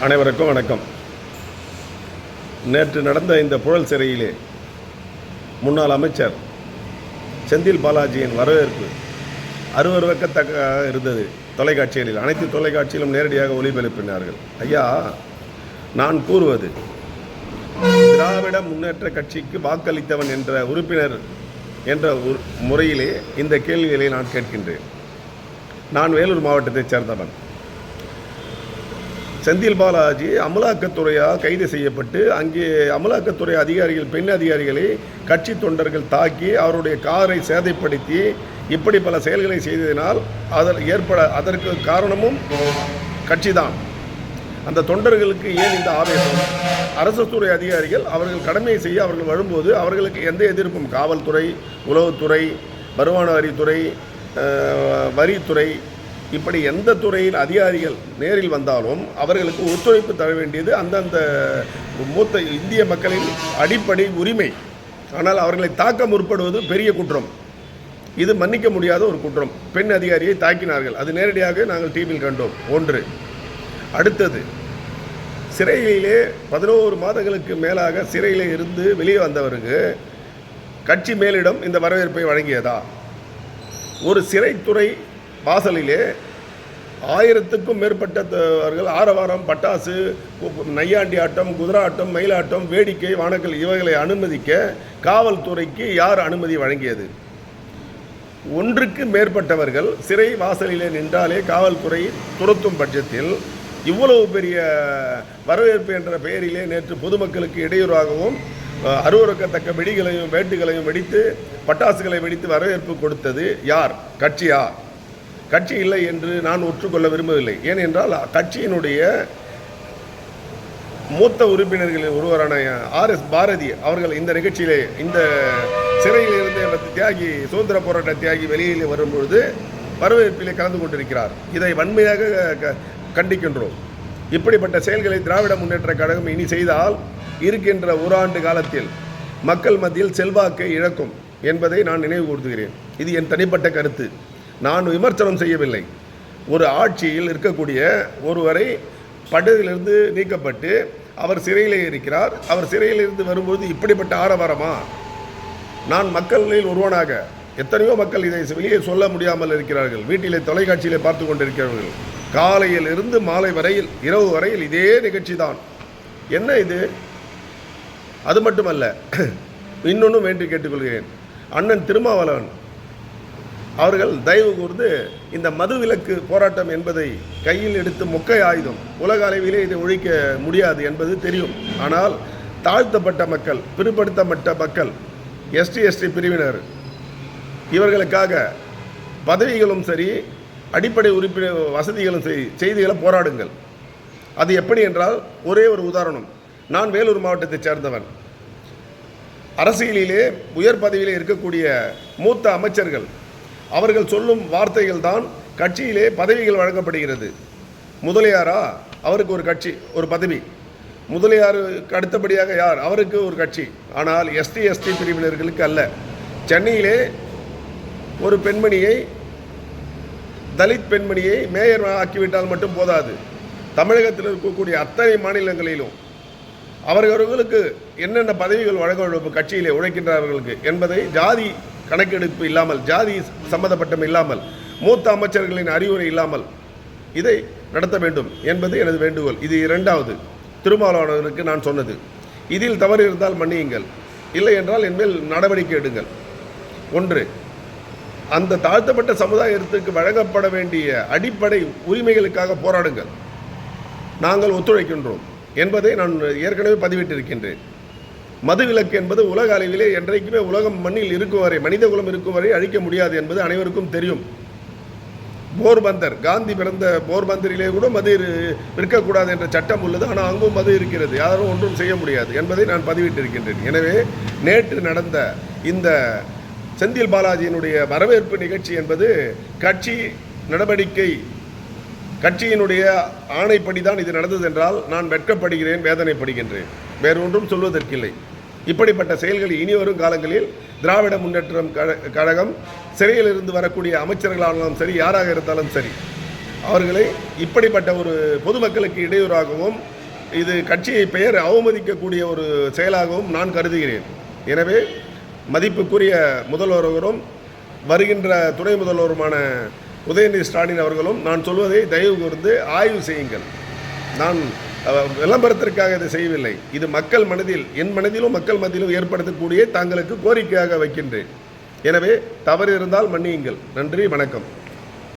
அனைவருக்கும் வணக்கம். நேற்று நடந்த இந்த புழல் சிறையிலே முன்னாள் அமைச்சர் செந்தில் பாலாஜியின் வரவேற்பு அருவருக்கத்தக்கதாக இருந்தது. தொலைக்காட்சிகளில் அனைத்து தொலைக்காட்சியிலும் நேரடியாக ஒளிபரப்பினார்கள். ஐயா, நான் கூறுவது, திராவிட முன்னேற்ற கட்சிக்கு வாக்களித்தவன் என்ற உறுப்பினர் என்ற முறையிலே இந்த கேள்விகளை நான் கேட்கின்றேன். நான் வேலூர் மாவட்டத்தைச் சேர்ந்தவன். செந்தில் பாலாஜி அமலாக்கத்துறையால் கைது செய்யப்பட்டு அங்கே அமலாக்கத்துறை அதிகாரிகள், பெண் அதிகாரிகளை கட்சி தொண்டர்கள் தாக்கி அவருடைய காரை சேதைப்படுத்தி இப்படி பல செயல்களை செய்ததினால் அதற்கு காரணமும் கட்சிதான். அந்த தொண்டர்களுக்கு ஏன் இந்த ஆவேசம்? அரசு துறை அதிகாரிகள் அவர்கள் கடமையை செய்ய அவர்கள் வரும்போது அவர்களுக்கு எந்த எதிர்ப்பும், காவல்துறை, உளவுத்துறை, வருமான வரித்துறை, வரித்துறை, இப்படி எந்த துறையில் அதிகாரிகள் நேரில் வந்தாலும் அவர்களுக்கு ஒத்துழைப்பு தர வேண்டியது அந்தந்த மூத்த இந்திய மக்களின் அடிப்படை உரிமை. ஆனால் அவர்களை தாக்க முற்படுவது பெரிய குற்றம். இது மன்னிக்க முடியாத ஒரு குற்றம். பெண் அதிகாரியை தாக்கினார்கள். அது நேரடியாக நாங்கள் டிவியில் கண்டோம். ஒன்று. அடுத்தது, சிறையிலே 11 மாதங்களுக்கு மேலாக சிறையிலே இருந்து வெளியே வந்தவருக்கு கட்சி மேலிடம் இந்த வரவேற்பை வழங்கியதா? ஒரு சிறைத்துறை வாசலிலே 1000க்கும் மேற்பட்டவர்கள் ஆரவாரம், பட்டாசு, நையாண்டி ஆட்டம், குதிரை ஆட்டம், மயிலாட்டம், வேடிக்கை, வானக்கல் இவைகளை அனுமதிக்க காவல்துறைக்கு யார் அனுமதி வழங்கியது? ஒன்றுக்கு மேற்பட்டவர்கள் சிறை வாசலிலே நின்றாலே காவல்துறை துரத்தும் பட்சத்தில் இவ்வளவு பெரிய வரவேற்பு என்ற பெயரிலே நேற்று பொதுமக்களுக்கு இடையூறாகவும் அருவருக்கத்தக்க வெடிகளையும் வேட்டுகளையும் வெடித்து பட்டாசுகளை வெடித்து வரவேற்பு கொடுத்தது யார்? கட்சியா? கட்சி இல்லை என்று நான் ஒற்றுக்கொள்ள விரும்பவில்லை. ஏனென்றால் கட்சியினுடைய மூத்த உறுப்பினர்களில் ஒருவரான RS பாரதி அவர்கள் இந்த நிகழ்ச்சியிலே, இந்த சிறையில் இருந்து தியாகி, சுதந்திர போராட்ட தியாகி வெளியில் வரும்பொழுது வரவேற்பிலே கலந்து கொண்டிருக்கிறார். இதை வன்மையாக கண்டிக்கின்றோம். இப்படிப்பட்ட செயல்களை திராவிட முன்னேற்ற கழகம் இனி செய்தால் இருக்கின்ற ஓராண்டு காலத்தில் மக்கள் மத்தியில் செல்வாக்கை இழக்கும் என்பதை நான் நினைவு கூறுகிறேன். இது என் தனிப்பட்ட கருத்து. நான் விமர்சனம் செய்யவில்லை. ஒரு ஆட்சியில் இருக்கக்கூடிய ஒருவரை பதவியிலிருந்து நீக்கப்பட்டு அவர் சிறையிலே இருக்கிறார். அவர் சிறையிலிருந்து வரும்போது இப்படிப்பட்ட ஆரவாரமா? நான் மக்களில் ஒருவனாக, எத்தனையோ மக்கள் இதை வெளியே சொல்ல முடியாமல் இருக்கிறார்கள். வீட்டிலே தொலைக்காட்சியிலே பார்த்து கொண்டிருக்கிறார்கள். காலையில் இருந்து மாலை வரையில், இரவு வரையில் இதே நிகழ்ச்சி தான். என்ன இது? அது மட்டுமல்ல, இன்னொன்றும் வேண்டி கேட்டுக்கொள்கிறேன். அண்ணன் திருமாவளவன் அவர்கள் தயவு கூர்ந்து இந்த மதுவிலக்கு போராட்டம் என்பதை கையில் எடுத்து மொக்கை ஆயுதம், உலக அளவிலே இதை ஒழிக்க முடியாது என்பது தெரியும். ஆனால் தாழ்த்தப்பட்ட மக்கள், பிற்படுத்தப்பட்ட மக்கள், ST பிரிவினர், இவர்களுக்காக பதவிகளும் சரி, அடிப்படை உறுப்பினர் வசதிகளும் சரி செய்திகளை போராடுங்கள். அது எப்படி என்றால், ஒரே ஒரு உதாரணம். நான் வேலூர் மாவட்டத்தைச் சேர்ந்தவன். அரசியலிலே உயர் பதவியிலே இருக்கக்கூடிய மூத்த அமைச்சர்கள் அவர்கள் சொல்லும் வார்த்தைகள் தான் கட்சியிலே பதவிகள் வழங்கப்படுகிறது. முதலியாரா? அவருக்கு ஒரு கட்சி, ஒரு பதவி. முதலியாருக்கு அடுத்தபடியாக யார்? அவருக்கு ஒரு கட்சி. ஆனால் ST பிரிவினர்களுக்கு அல்ல. சென்னையிலே ஒரு பெண்மணியை, தலித் பெண்மணியை மேயர் ஆக்கிவிட்டால் மட்டும் போதாது. தமிழகத்தில் இருக்கக்கூடிய அத்தனை மாநிலங்களிலும் அவர்களுக்கு என்னென்ன பதவிகள் வழங்க வேண்டும் கட்சியிலே உழைக்கின்றவர்களுக்கு என்பதை ஜாதி கணக்கெடுப்பு இல்லாமல், ஜாதி சம்பந்தப்பட்டம் இல்லாமல், மூத்த அமைச்சர்களின் அறிவுரை இல்லாமல் இதை நடத்த வேண்டும் என்பது எனது வேண்டுகோள். இது இரண்டாவது. திருமாவளவனுக்கு நான் சொன்னது, இதில் தவறு இருந்தால் மன்னியுங்கள், இல்லை என்றால் என்மேல் நடவடிக்கை எடுங்கள். ஒன்று, அந்த தாழ்த்தப்பட்ட சமுதாயத்திற்கு வழங்கப்பட வேண்டிய அடிப்படை உரிமைகளுக்காக போராடுங்கள். நாங்கள் ஒத்துழைக்கின்றோம் என்பதை நான் ஏற்கனவே பதிவிட்டிருக்கின்றேன். மதுவிலக்கு என்பது உலக அளவிலே என்றைக்குமே உலகம் மண்ணில் இருக்கும் வரை, மனித குலம் இருக்கும் வரை அழிக்க முடியாது என்பது அனைவருக்கும் தெரியும். போர்பந்தர், காந்தி பிறந்த போர்பந்தரிலே கூட மது விற்கக்கூடாது என்ற சட்டம் உள்ளது. ஆனால் அங்கும் மது இருக்கிறது. யாரும் ஒன்றும் செய்ய முடியாது என்பதை நான் பதிவிட்டிருக்கின்றேன். எனவே நேற்று நடந்த இந்த செந்தில் பாலாஜியினுடைய வரவேற்பு நிகழ்ச்சி என்பது கட்சி நடவடிக்கை, கட்சியினுடைய ஆணைப்படி தான் இது நடந்தது என்றால் நான் வெட்கப்படுகிறேன், வேதனைப்படுகின்றேன். வேறு ஒன்றும் சொல்வதற்கில்லை. இப்படிப்பட்ட செயல்கள் இனி வரும் காலங்களில் திராவிட முன்னேற்றம் கழகம் சிறையில் இருந்து வரக்கூடிய அமைச்சர்களானாலும் சரி, யாராக இருந்தாலும் சரி, அவர்களை இப்படிப்பட்ட ஒரு பொதுமக்களுக்கு இடையூறாகவும் இது கட்சியை பெயர் அவமதிக்கக்கூடிய ஒரு செயலாகவும் நான் கருதுகிறேன். எனவே மதிப்புக்குரிய முதல்வரும் வருகின்ற துணை முதல்வருமான உதயநிதி ஸ்டாலின் அவர்களும் நான் சொல்வதை தயவு கூர்ந்து ஆய்வு செய்யுங்கள். நான் விளம்பரத்திற்காக இதை செய்யவில்லை. இது மக்கள் மனதில், என் மனதிலும் மக்கள் மத்தியிலும் ஏற்படுத்தக்கூடிய தங்களுக்கு கோரிக்கையாக வைக்கின்றேன். எனவே தவறு இருந்தால் மன்னியுங்கள். நன்றி, வணக்கம்.